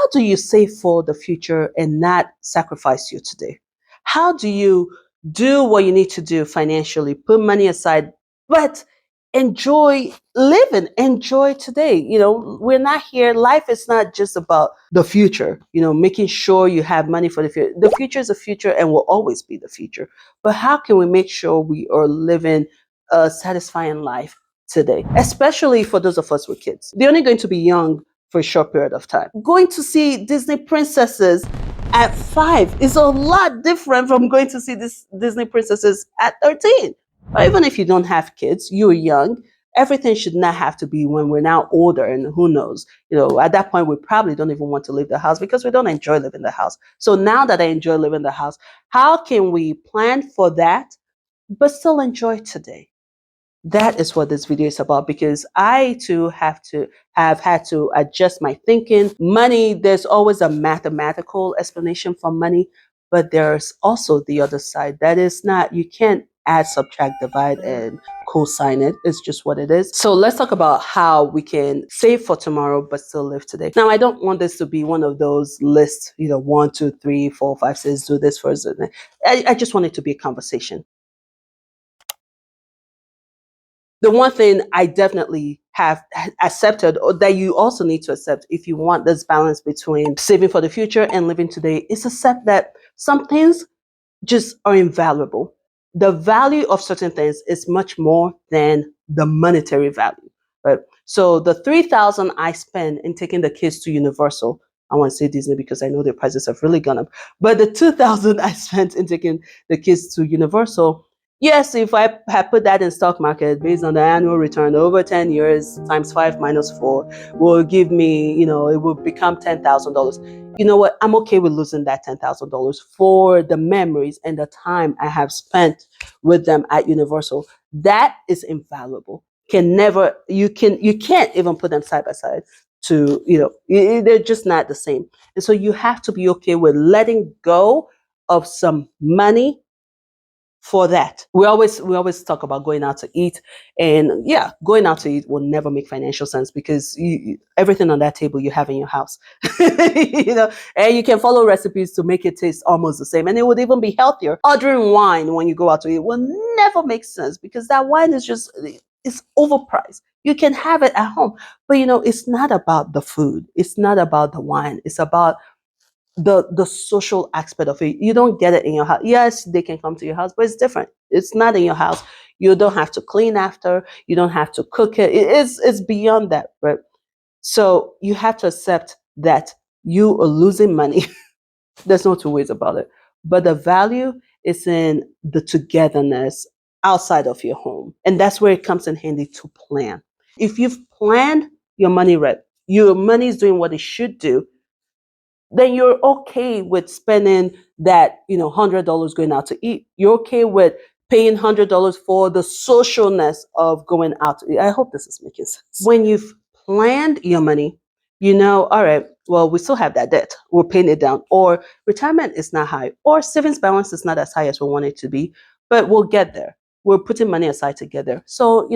how do you save for the future and not sacrifice you today? How do you do what you need to do financially, put money aside, but enjoy living, enjoy today? We're not here. Life is not just about the future, making sure you have money for the future. The future is the future and will always be the future. But how can we make sure we are living a satisfying life today, especially for those of us with kids? They're only going to be young for a short period of time. Going to see Disney princesses at 5 is a lot different from going to see this Disney princesses at 13. Or even if you don't have kids, you're young, everything should not have to be when we're now older, and who knows, at that point we probably don't even want to leave the house because we don't enjoy living the house. So now that I enjoy living the house, how can we plan for that but still enjoy today? That is what this video is about, because I too have had to adjust my thinking. Money, there's always a mathematical explanation for money, but there's also the other side. That is not, you can't add, subtract, divide, and cosine it. It's just what it is. So let's talk about how we can save for tomorrow but still live today. Now, I don't want this to be one of those lists, 1, 2, 3, 4, 5, 6, do this first. I just want it to be a conversation. The one thing I definitely have accepted, or that you also need to accept if you want this balance between saving for the future and living today, is accept that some things just are invaluable. The value of certain things is much more than the monetary value, right? So the $3,000 I spend in taking the kids to Universal, I want to say Disney because I know their prices have really gone up, but the $2,000 I spent in taking the kids to Universal, yes, if I had put that in stock market based on the annual return over 10 years times 5 minus 4 will give me, it will become $10,000. You know what? I'm okay with losing that $10,000 for the memories and the time I have spent with them at Universal. That is invaluable. You can't even put them side by side to, they're just not the same. And so you have to be okay with letting go of some money for that. We always talk about going out to eat, and yeah, going out to eat will never make financial sense because everything on that table you have in your house, and you can follow recipes to make it taste almost the same, and it would even be healthier. Ordering wine when you go out to eat will never make sense because that wine is just, it's overpriced. You can have it at home, but it's not about the food. It's not about the wine. It's about the social aspect of it. You don't get it in your house. Yes, they can come to your house, but it's different. It's not in your house. You don't have to clean after. You don't have to cook it. It's beyond that, right? So you have to accept that you are losing money. There's no two ways about it. But the value is in the togetherness outside of your home. And that's where it comes in handy to plan. If you've planned your money right, your money is doing what it should do, then you're okay with spending that, $100 going out to eat. You're okay with paying $100 for the socialness of going out to eat. I hope this is making sense. When you've planned your money, all right, well, we still have that debt. We're paying it down. Or retirement is not high. Or savings balance is not as high as we want it to be. But we'll get there. We're putting money aside together. So,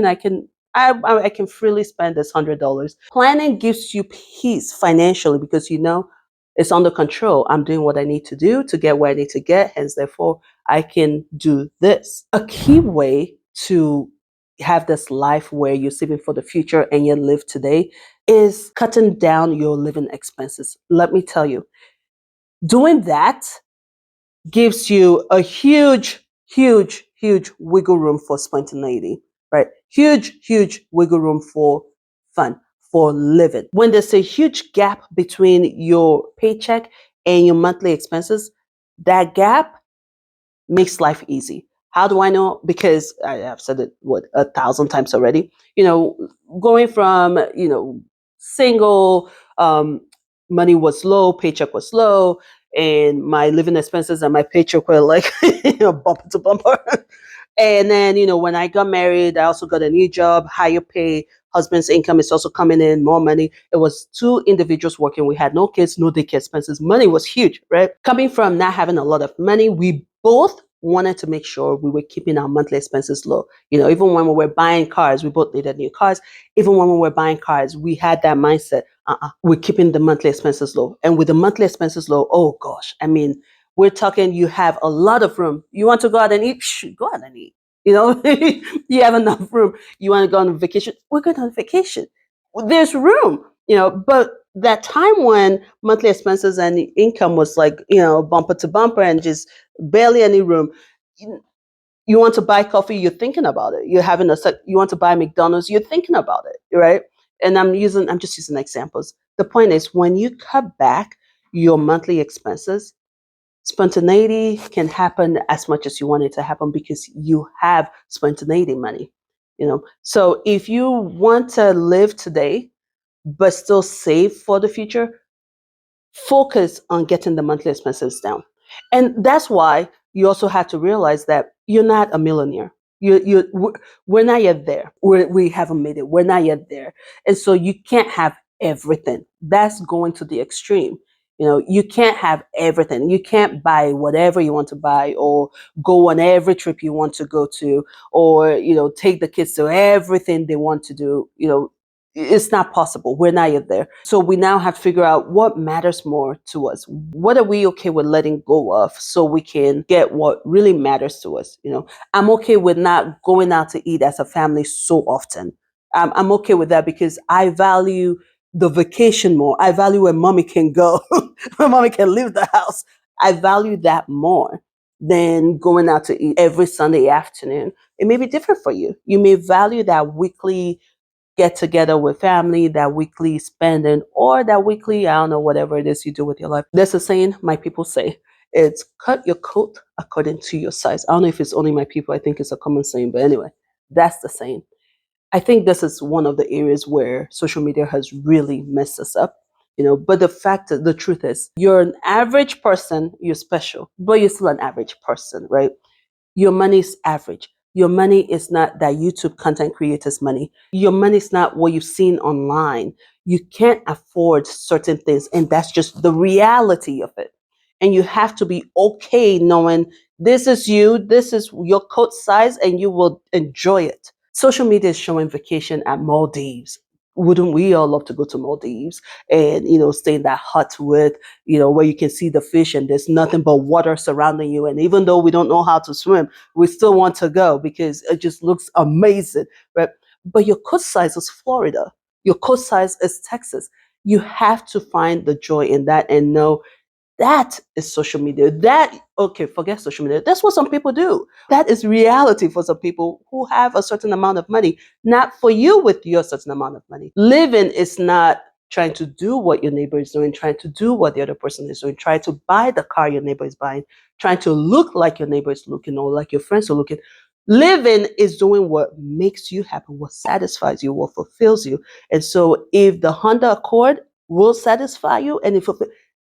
I can freely spend this $100. Planning gives you peace financially because it's under control. I'm doing what I need to do to get where I need to get. Hence, therefore, I can do this. A key way to have this life where you're saving for the future and you live today is cutting down your living expenses. Let me tell you, doing that gives you a huge, huge, huge wiggle room for spontaneity, right? Huge, huge wiggle room for fun, for living. When there's a huge gap between your paycheck and your monthly expenses, that gap makes life easy. How do I know? Because I have said it 1,000 times already. Going from single, money was low, paycheck was low, and my living expenses and my paycheck were like bumper to bumper. And then, when I got married, I also got a new job, higher pay. Husband's income is also coming in, more money. It was 2 individuals working. We had no kids, no daycare expenses. Money was huge, right? Coming from not having a lot of money, we both wanted to make sure we were keeping our monthly expenses low. Even when we were buying cars, we both needed new cars. Even when we were buying cars, we had that mindset. We're keeping the monthly expenses low. And with the monthly expenses low, oh gosh, I mean, we're talking you have a lot of room. You want to go out and eat? Go out and eat. You know, you have enough room. You want to go on vacation? We're going on vacation. There's room, but that time when monthly expenses and income was like, bumper to bumper and just barely any room. You want to buy coffee, you're thinking about it. You're having you want to buy McDonald's, you're thinking about it, right? And I'm just using examples. The point is, when you cut back your monthly expenses, spontaneity can happen as much as you want it to happen because you have spontaneity money. So if you want to live today but still save for the future, focus on getting the monthly expenses down. And that's why you also have to realize that you're not a millionaire. We're not yet there. We haven't made it. We're not yet there. And so you can't have everything. That's going to the extreme. You can't have everything. You can't buy whatever you want to buy or go on every trip you want to go to or, take the kids to everything they want to do. It's not possible. We're not yet there. So we now have to figure out what matters more to us. What are we okay with letting go of so we can get what really matters to us? I'm okay with not going out to eat as a family so often. I'm okay with that because I value the vacation more. I value where mommy can go, where mommy can leave the house. I value that more than going out to eat every Sunday afternoon. It may be different for you. You may value that weekly get together with family, that weekly spending, or that weekly, I don't know, whatever it is you do with your life. There's a saying my people say, it's cut your coat according to your size. I don't know if it's only my people. I think it's a common saying, but anyway, that's the saying. I think this is one of the areas where social media has really messed us up. But the truth is, you're an average person, you're special, but you're still an average person, right? Your money is average. Your money is not that YouTube content creators' money. Your money is not what you've seen online. You can't afford certain things, and that's just the reality of it. And you have to be okay knowing this is you, this is your coat size, and you will enjoy it. Social media is showing vacation at Maldives. Wouldn't we all love to go to Maldives and stay in that hut with where you can see the fish and there's nothing but water surrounding you, and even though we don't know how to swim, we still want to go because it just looks amazing, right? But your coast size is Florida, your coast size is Texas. You have to find the joy in that and know that is social media. Okay, forget social media. That's what some people do. That is reality for some people who have a certain amount of money, not for you with your certain amount of money. Living is not trying to do what your neighbor is doing, trying to do what the other person is doing, trying to buy the car your neighbor is buying, trying to look like your neighbor is looking or like your friends are looking. Living is doing what makes you happy, what satisfies you, what fulfills you. And so if the Honda Accord will satisfy you and if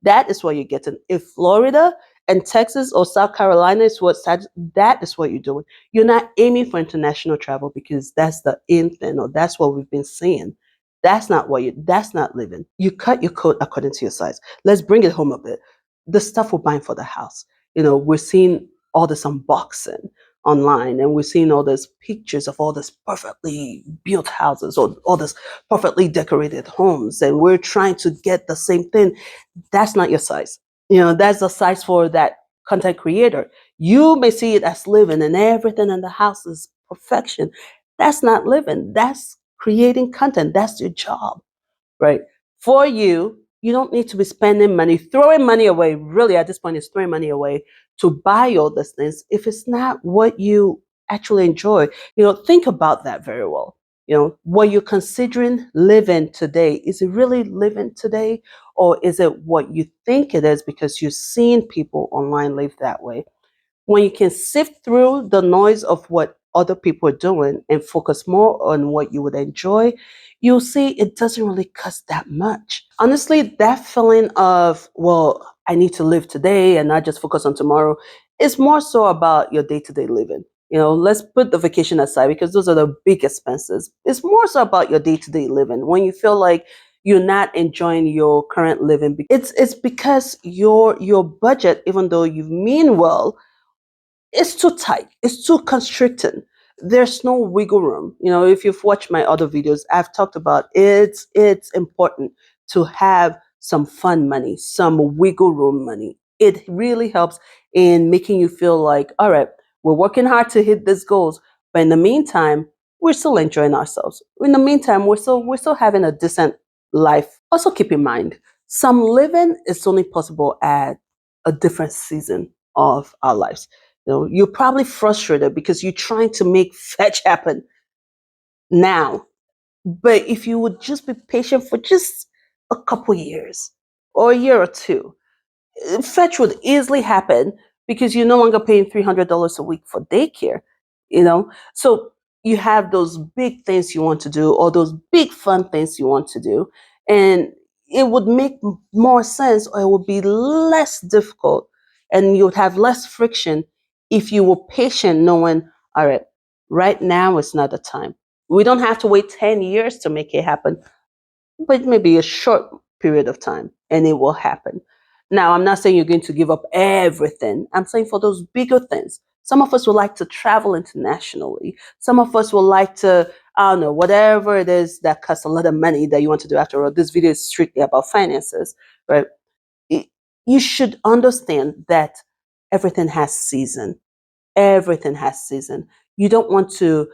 that is what you're getting. If Florida and Texas or South Carolina is that is what you're doing. You're not aiming for international travel because that's the in thing or that's what we've been seeing. That's not living. You cut your coat according to your size. Let's bring it home a bit. The stuff we're buying for the house. We're seeing all this unboxing online and we're seeing all these pictures of all this perfectly built houses or all this perfectly decorated homes and we're trying to get the same thing. That's not your size. That's the size for that content creator. You may see it as living and everything in the house is perfection. That's not living. That's creating content. That's your job, right? For you, you don't need to be spending money, throwing money away. Really, at this point, it's throwing money away to buy all these things if it's not what you actually enjoy. Think about that very well. What you're considering living today, is it really living today? Or is it what you think it is because you've seen people online live that way? When you can sift through the noise of what other people are doing and focus more on what you would enjoy, you'll see it doesn't really cost that much. Honestly, that feeling of, well, I need to live today and not just focus on tomorrow, is more so about your day-to-day living. Let's put the vacation aside because those are the big expenses. It's more so about your day-to-day living. When you feel like you're not enjoying your current living, it's because your budget, even though you mean well, it's too tight. It's too constricting. There's no wiggle room. If you've watched my other videos, I've talked about it's important to have some fun money, some wiggle room money. It really helps in making you feel like, all right, we're working hard to hit these goals, but in the meantime, we're still enjoying ourselves. In the meantime, we're still having a decent life. Also keep in mind, some living is only possible at a different season of our lives. You're probably frustrated because you're trying to make fetch happen now. But if you would just be patient for just a couple years or a year or two, fetch would easily happen because you're no longer paying $300 a week for daycare, So you have those big things you want to do or those big fun things you want to do. And it would make more sense or it would be less difficult and you would have less friction if you were patient knowing, all right, right now is not the time. We don't have to wait 10 years to make it happen, but maybe a short period of time and it will happen. Now, I'm not saying you're going to give up everything. I'm saying for those bigger things. Some of us would like to travel internationally. Some of us would like to, I don't know, whatever it is that costs a lot of money that you want to do. After all, this video is strictly about finances, right? It- you should understand that everything has season. Everything has season. You don't want to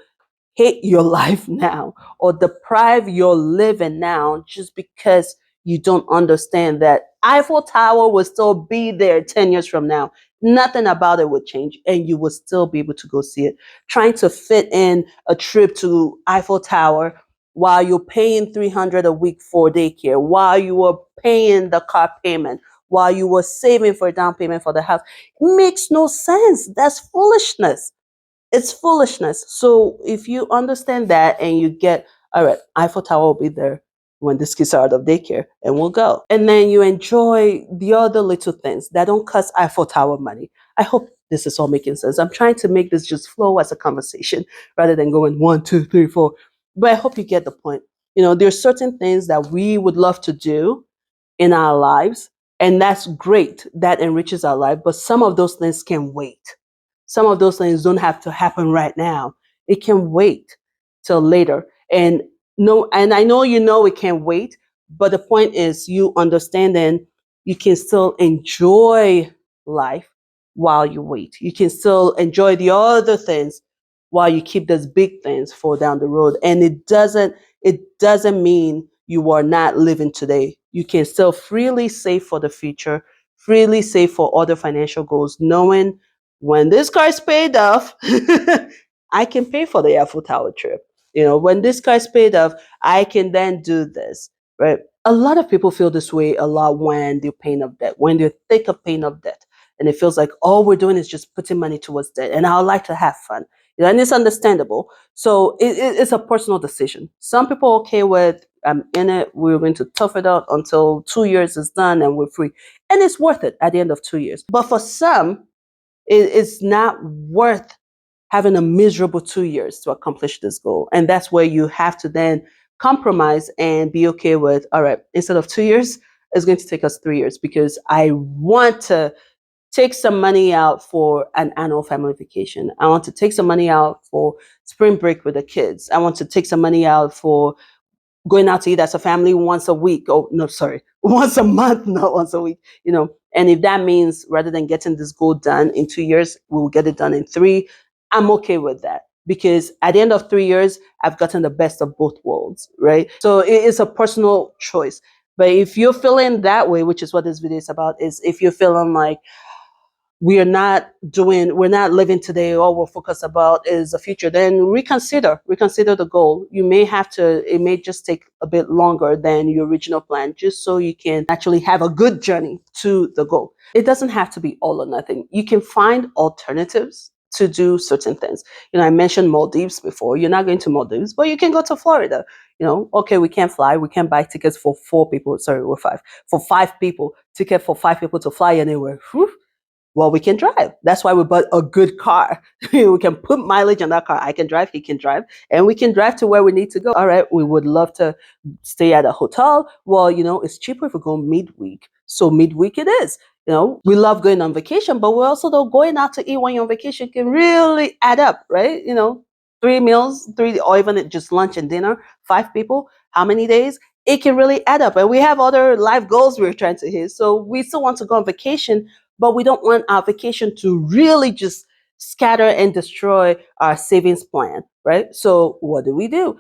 hate your life now or deprive your living now just because you don't understand that Eiffel Tower will still be there 10 years from now. Nothing about it would change and you will still be able to go see it. Trying to fit in a trip to Eiffel Tower while you're paying 300 a week for daycare, while you were paying the car payment, while you were saving for a down payment for the house, makes no sense. That's foolishness. It's foolishness. So if you understand that and you get, all right, Eiffel Tower will be there when the kids are out of daycare and we'll go. And then you enjoy the other little things that don't cost Eiffel Tower money. I hope this is all making sense. I'm trying to make this just flow as a conversation rather than going one, two, three, four. But I hope you get the point. There's certain things that we would love to do in our lives, and that's great. That enriches our life. But some of those things can wait. Some of those things don't have to happen right now. It can wait till later. And no, and I know it can wait, but the point is you understanding you can still enjoy life while you wait. You can still enjoy the other things while you keep those big things for down the road. And it doesn't mean you are not living today. You can still freely save for the future, freely save for other financial goals, knowing when this car is paid off, I can pay for the Eiffel Tower trip. When this car is paid off, I can then do this, right? A lot of people feel this way a lot when they're paying off debt, when they're thick of paying off debt. And it feels like all we're doing is just putting money towards debt. And I would like to have fun. And it's understandable. So it's a personal decision. Some people are okay with, I'm in it, we're going to tough it out until 2 years is done and we're free. And it's worth it at the end of 2 years. But for some, it's not worth having a miserable 2 years to accomplish this goal. And that's where you have to then compromise and be okay with, all right, instead of 2 years, it's going to take us 3 years because I want to take some money out for an annual family vacation. I want to take some money out for spring break with the kids. I want to take some money out for going out to eat as a family once a week. Oh, no, sorry, once a month, not once a week. And if that means rather than getting this goal done in 2 years, we'll get it done in three, I'm okay with that. Because at the end of 3 years, I've gotten the best of both worlds, right? So it is a personal choice. But if you're feeling that way, which is what this video is about, is if you're feeling like, we're not living today, all we're focused about is the future, then reconsider the goal. It may just take a bit longer than your original plan, just so you can actually have a good journey to the goal. It doesn't have to be all or nothing. You can find alternatives to do certain things. I mentioned Maldives before. You're not going to Maldives, but you can go to Florida. Okay, we can't fly. We can't buy tickets for 4 people. Sorry, we're five. For 5 people, ticket for 5 people to fly anywhere. Whew. Well, we can drive. That's why we bought a good car. We can put mileage on that car. I can drive, he can drive, and we can drive to where we need to go. All right, we would love to stay at a hotel. Well, it's cheaper if we go midweek. So midweek it is. We love going on vacation, but we're also though going out to eat when you're on vacation can really add up, right? 3 meals, or even just lunch and dinner, 5 people. How many days? it can really add up. And we have other life goals we're trying to hit. So we still want to go on vacation, but we don't want our vacation to really just scatter and destroy our savings plan, right? So what do?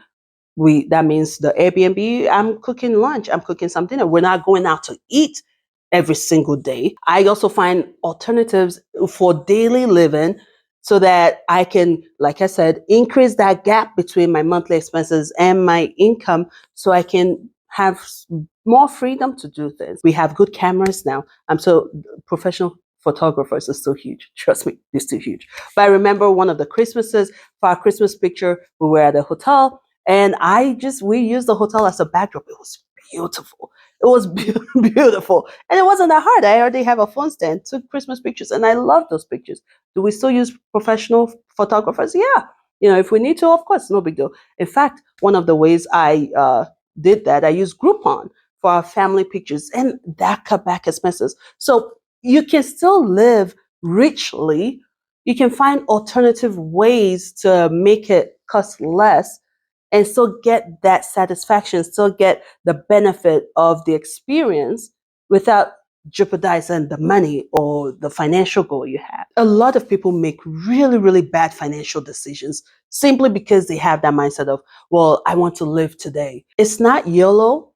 That means the Airbnb, I'm cooking lunch, I'm cooking some dinner. We're not going out to eat every single day. I also find alternatives for daily living so that I can, like I said, increase that gap between my monthly expenses and my income so I can have more freedom to do things. We have good cameras now. I'm so professional photographers are still huge. Trust me, they're still huge. But I remember one of the Christmases for our Christmas picture, we were at a hotel and we used the hotel as a backdrop. It was beautiful. It was beautiful. And it wasn't that hard. I already have a phone stand, took Christmas pictures, and I love those pictures. Do we still use professional photographers? Yeah. If we need to, of course, no big deal. In fact, one of the ways I did that, I used Groupon for our family pictures, and that cut back expenses. So you can still live richly. You can find alternative ways to make it cost less and still get that satisfaction, still get the benefit of the experience without jeopardizing the money or the financial goal you have. A lot of people make really, really bad financial decisions simply because they have that mindset of, well, I want to live today. It's not YOLO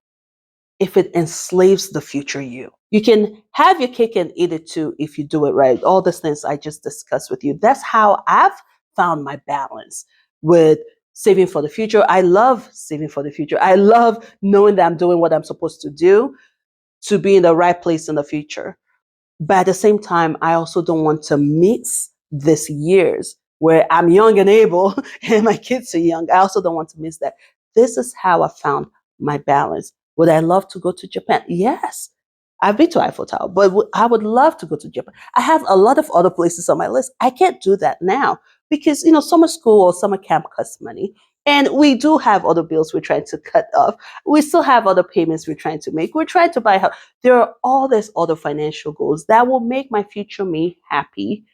if it enslaves the future you. You can have your cake and eat it too if you do it right. All these things I just discussed with you. That's how I've found my balance with saving for the future. I love saving for the future. I love knowing that I'm doing what I'm supposed to do to be in the right place in the future. But at the same time, I also don't want to miss this years where I'm young and able and my kids are young. I also don't want to miss that. This is how I found my balance. Would I love to go to Japan? Yes. I've been to Eiffel Tower, but I would love to go to Japan. I have a lot of other places on my list. I can't do that now because, summer school or summer camp costs money. And we do have other bills we're trying to cut off. We still have other payments we're trying to make. We're trying to buy a house. There are all these other financial goals that will make my future me happy.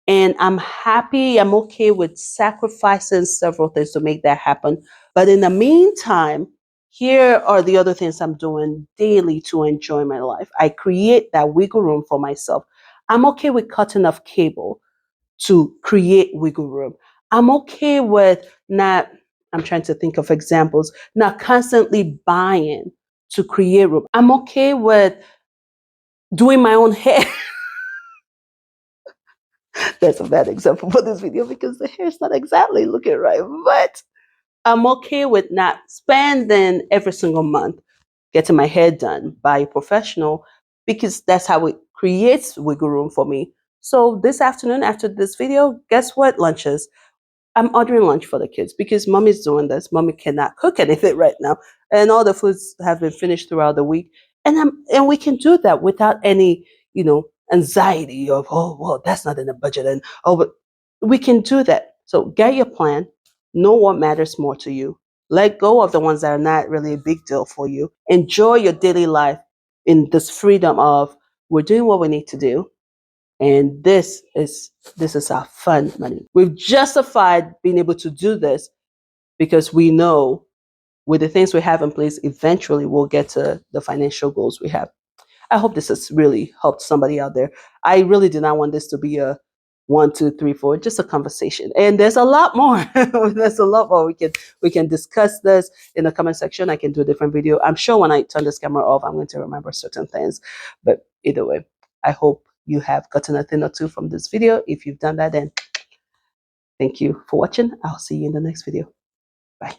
And I'm happy, I'm okay with sacrificing several things to make that happen. But in the meantime, here are the other things I'm doing daily to enjoy my life. I create that wiggle room for myself. I'm okay with cutting off cable to create wiggle room. I'm okay with not, I'm trying to think of examples, not constantly buying to create room. I'm okay with doing my own hair. That's a bad example for this video because the hair's not exactly looking right. But I'm okay with not spending every single month getting my hair done by a professional because that's how it creates wiggle room for me. So this afternoon after this video, guess what lunch is? I'm ordering lunch for the kids because mommy's doing this. Mommy cannot cook anything right now. And all the foods have been finished throughout the week. And we can do that without any, anxiety of, oh, well, that's not in the budget. And oh, but we can do that. So get your plan, know what matters more to you. Let go of the ones that are not really a big deal for you. Enjoy your daily life in this freedom of we're doing what we need to do and this is our fun money. We've justified being able to do this because we know with the things we have in place, eventually we'll get to the financial goals we have. I hope this has really helped somebody out there. I really do not want this to be a 1, 2, 3, 4, just a conversation. And there's a lot more. There's a lot more. We can discuss this in the comment section. I can do a different video. I'm sure when I turn this camera off, I'm going to remember certain things. But either way, I hope you have gotten a thing or two from this video. If you've done that, then thank you for watching. I'll see you in the next video. Bye.